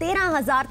13,000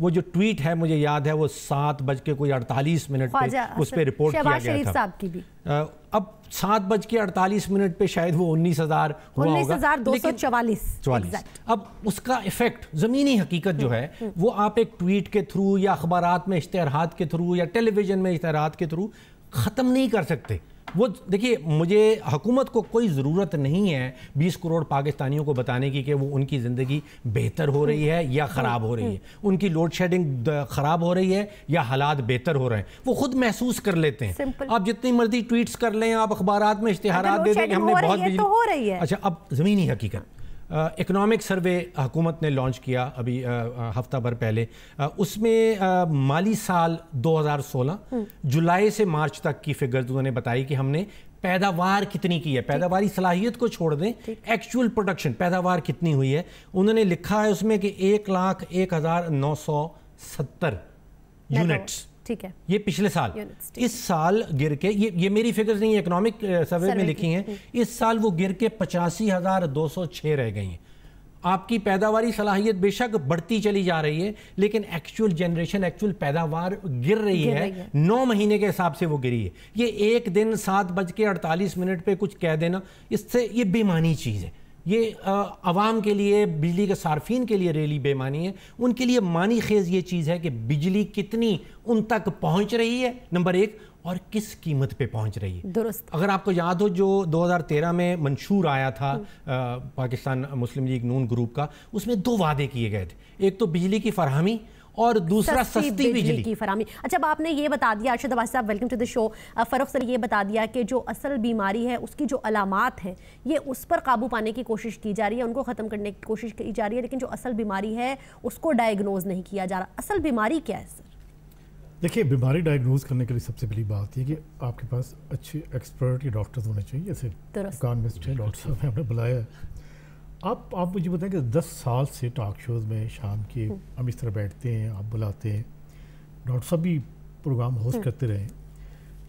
وہ جو ٹویٹ ہے مجھے یاد ہے وہ 7:48 پہ اس پہ رپورٹ کیا گیا تھا. اب 7:48 پہ شاید وہ 19,000 ہوا ہوگا, 19,244. اب اس کا ایفیکٹ زمینی حقیقت جو ہے وہ آپ ایک ٹویٹ کے تھرو یا اخبارات میں اشتہارات کے تھرو یا ٹیلی ویژن میں اشتہارات کے تھرو ختم نہیں کر سکتے. وہ دیکھیے, مجھے حکومت کو کوئی ضرورت نہیں ہے 20 کروڑ پاکستانیوں کو بتانے کی کہ وہ ان کی زندگی بہتر ہو رہی ہے یا خراب ہو رہی ہے, ان کی لوڈ شیڈنگ خراب ہو رہی ہے یا حالات بہتر ہو رہے ہیں, وہ خود محسوس کر لیتے ہیں. آپ جتنی مرضی ٹویٹس کر لیں, آپ اخبارات میں اشتہارات دے دیں کہ ہم نے بہت بجلی. اچھا, اب زمینی حقیقت, اکنامک سروے حکومت نے لانچ کیا ابھی ہفتہ بھر پہلے. اس میں مالی سال 2016 جولائی سے مارچ تک کی فگرز انہوں نے بتائی کہ ہم نے پیداوار کتنی کی ہے. پیداواری صلاحیت کو چھوڑ دیں, ایکچول پروڈکشن پیداوار کتنی ہوئی ہے. انہوں نے لکھا ہے اس میں کہ 1,01,970 یونٹس. ٹھیک ہے, یہ پچھلے سال. اس سال گر کے, یہ میری فگرز نہیں, اکنامک سروے میں لکھی ہیں, اس سال وہ گر کے 85,206 رہ گئی ہیں. آپ کی پیداواری صلاحیت بے شک بڑھتی چلی جا رہی ہے, لیکن ایکچول جنریشن, ایکچول پیداوار گر رہی ہے. 9 مہینے کے حساب سے وہ گری ہے. یہ ایک دن 7:48 پہ کچھ کہہ دینا, اس سے یہ بے معنی چیز ہے. یہ عوام کے لیے, بجلی کے صارفین کے لیے ریلی بے معنی ہے. ان کے لیے معنی خیز یہ چیز ہے کہ بجلی کتنی ان تک پہنچ رہی ہے, نمبر 1, اور کس قیمت پہ پہنچ رہی ہے. درست. اگر آپ کو یاد ہو جو 2013 میں منشور آیا تھا پاکستان مسلم لیگ نون گروپ کا, اس میں 2 وعدے کیے گئے تھے. ایک تو بجلی کی فراہمی اور دوسرا سستی بجلی کی فراہمی. اچھا, اب آپ نے یہ بتا دیا, ارشد عباسی صاحب ویلکم ٹو دی شو. فروخت سر یہ بتا دیا کہ جو اصل بیماری ہے اس کی جو علامات ہیں یہ اس پر قابو پانے کی کوشش کی جا رہی ہے, ان کو ختم کرنے کی کوشش کی جا رہی ہے, لیکن جو اصل بیماری ہے اس کو ڈائیگنوز نہیں کیا جا رہا. اصل بیماری کیا ہے سر؟ دیکھیے, بیماری ڈائیگنوز کرنے کے لیے سب سے پہلی بات یہ کہ آپ کے پاس اچھے ایکسپرٹ یا ڈاکٹرز ہونے چاہیے. جیسے اکانومسٹ ہے, ڈاکٹر صاحب نے ہم نے بلایا ہے. آپ مجھے بتائیں کہ 10 سال سے ٹاک شوز میں شام کے ہم اس طرح بیٹھتے ہیں, آپ بلاتے ہیں, ڈاکٹر صاحب بھی پروگرام ہوسٹ کرتے رہے.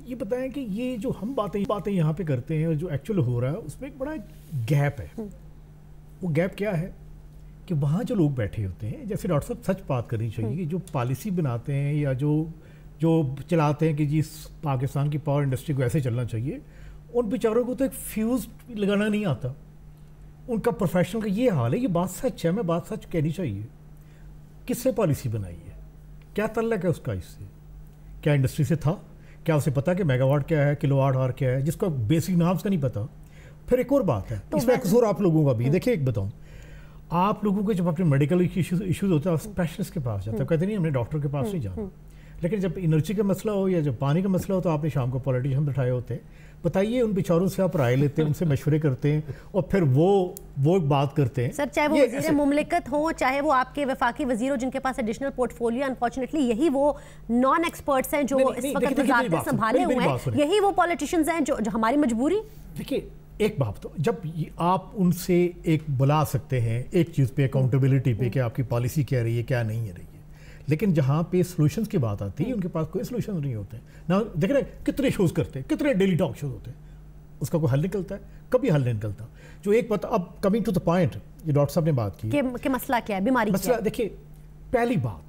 یہ بتائیں کہ یہ جو ہم باتیں یہاں پہ کرتے ہیں اور جو ایکچوئل ہو رہا ہے اس میں ایک بڑا گیپ ہے. وہ گیپ کیا ہے کہ وہاں جو لوگ بیٹھے ہوتے ہیں, جیسے ڈاکٹر صاحب سچ بات کرنی چاہیے کہ جو پالیسی بناتے ہیں یا جو چلاتے ہیں کہ جی پاکستان کی پاور انڈسٹری کو ایسے چلنا چاہیے, ان بیچاروں کو تو ایک فیوز لگانا نہیں آتا. ان کا پروفیشنل کا یہ حال ہے. یہ بات سچ ہے, میں بات سچ کہنی چاہیے. کس سے پالیسی بنائی ہے, کیا تعلق ہے اس کا اس سے, کیا انڈسٹری سے تھا, کیا اسے پتا کہ میگا واٹ کیا ہے, کلو واٹ آور کیا ہے, جس کو بیسک نامز کا نہیں پتا. پھر ایک اور بات ہے, اس میں قصور آپ لوگوں کا بھی. دیکھیں, ایک بتاؤں, آپ لوگوں کے جب اپنے میڈیکل ایشوز ہوتے ہیں آپ اسپیشلسٹ کے پاس جاتے ہیں, کہتے نہیں ہم نے ڈاکٹر کے پاس نہیں جانا. لیکن جب انرجی کا مسئلہ ہو یا جب پانی کا مسئلہ ہو تو آپ نے شام کو پولیٹیشین بٹھائے ہوتے ہیں. بتائیے, ان بیچاروں سے آپ رائے لیتے ہیں, ان سے مشورے کرتے ہیں اور پھر وہ بات کرتے ہیں. سر, چاہے وہ وزیر مملکت ہوں, چاہے وہ آپ کے وفاقی وزیر ہو جن کے پاس ایڈیشنل پورٹ فولیو, انفارچونیٹلی یہی وہ نان ایکسپرٹس ہیں جو اس وقت وزارتیں سنبھالے ہوئے ہیں, یہی وہ پولیٹیشینز ہیں جو ہماری مجبوری. دیکھیے, ایک بات تو جب آپ ان سے ایک بلا سکتے ہیں ایک چیز پہ, اکاؤنٹیبلٹی پہ, کہ آپ کی پالیسی کیا رہی ہے کیا نہیں ہے رہی ہے, لیکن جہاں پہ سولوشنز کی بات آتی ہے ان کے پاس کوئی سولوشن نہیں ہوتے ہیں. نہ دیکھ رہے کتنے شوز کرتے ہیں, کتنے ڈیلی ٹاک شوز ہوتے ہیں, اس کا کوئی حل نکلتا ہے؟ کبھی حل نہیں نکلتا. جو ایک بات, اب کمنگ ٹو دا پوائنٹ, یہ ڈاکٹر صاحب نے بات کی کہ مسئلہ کیا ہے, بیماری کیا ہے. مسئلہ دیکھیے, پہلی بات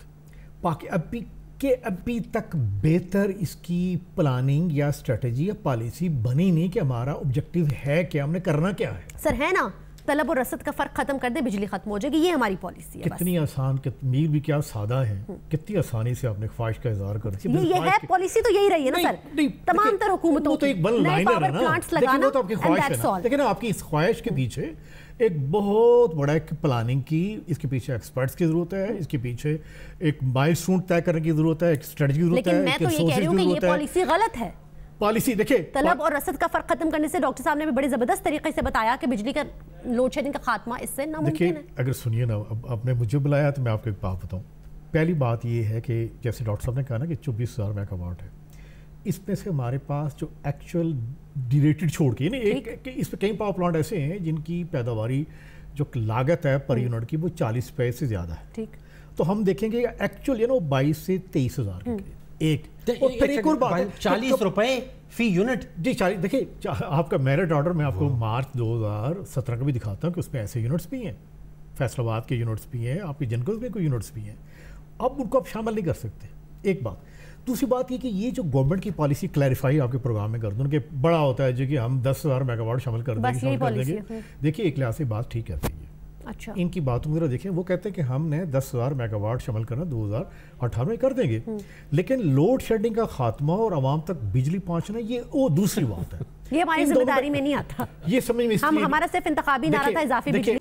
ابھی تک بہتر اس کی پلاننگ یا اسٹریٹجی یا پالیسی بنی نہیں کہ ہمارا آبجیکٹیو ہے کیا, ہم نے کرنا کیا ہے. سر ہے نا, طلب اور رسد کا فرق ختم کر دے, بجلی ختم ہو جائے گی, یہ ہماری پالیسی ہے. کتنی آسان, میر بھی کیا سادہ ہے, کتنی آسانی سے آپ نے خواہش کا اظہار کر دیا. یہ ہے پالیسی تو یہی رہی ہے نا سر, تمام تر حکومتوں کی نئے پاور پلانٹس لگانا, تو آپ کی خواہش ہے نا. لیکن آپ کی اس خواہش کے پیچھے ایک بہت بڑا ایک پلاننگ کی, اس کے پیچھے ایکسپرٹس کی ضرورت ہے, اس کے پیچھے ایک مائل اسٹون طے کرنے کی ضرورت ہے, ایک اسٹریٹجی کی ضرورت ہے. لیکن میں تو یہ کہہ رہی ہوں کہ یہ پالیسی غلط ہے. پالیسی دیکھیں, طلب اور رسد کا فرق ختم کرنے سے ڈاکٹر صاحب نے بھی بڑے زبردست طریقے سے بتایا کہ بجلی کا لوڈ شیڈنگ کا خاتمہ اس سے ناممکن ہے. اگر سنیے نا, اب آپ نے مجھے بلایا تو میں آپ کو ایک بات بتاؤں. پہلی بات یہ ہے کہ جیسے ڈاکٹر صاحب نے کہا نا کہ 24,000 میگا واٹ ہے, اس میں سے ہمارے پاس جو ایکچوئل ڈیریٹڈ چھوڑ کے, یعنی اس پہ کئی پاور پلانٹ ایسے ہیں جن کی پیداواری جو لاگت ہے پر یونٹ کی وہ 40 روپے سے زیادہ ہے. ٹھیک, تو ہم دیکھیں گے ایکچوئل 22 سے 23,000 کے قریب. اور پھر ایک اور بات, 40 روپے فی یونٹ. جی, دیکھیں آپ کا میرٹ آرڈر میں آپ کو مارچ 2017 کا بھی دکھاتا ہوں کہ اس میں ایسے یونٹس بھی ہیں, فیصل آباد کے یونٹس بھی ہیں, آپ کے جنکوز میں کوئی یونٹس بھی ہیں. اب ان کو آپ شامل نہیں کر سکتے، ایک بات. دوسری بات یہ کہ یہ جو گورنمنٹ کی پالیسی کلیریفائی آپ کے پروگرام میں کر دوں کہ بڑا ہوتا ہے جو کہ ہم 10,000 میگا واٹ شامل کر دیں گے. دیکھیے ایک لحاظ سے بات ٹھیک کہتے ہیں. اچھا ان کی باتوں وغیرہ دیکھیں، وہ کہتے ہیں کہ ہم نے 10,000 میگا واٹ شامل کرنا 2018 میں کر دیں گے، لیکن لوڈ شیڈنگ کا خاتمہ اور عوام تک بجلی پہنچنا یہ وہ دوسری بات ہے. یہ ہماری ذمہ داری میں نہیں آتا. یہ سمجھ میں ہمارا صرف انتخابی نعرہ تھا اضافی بجلی.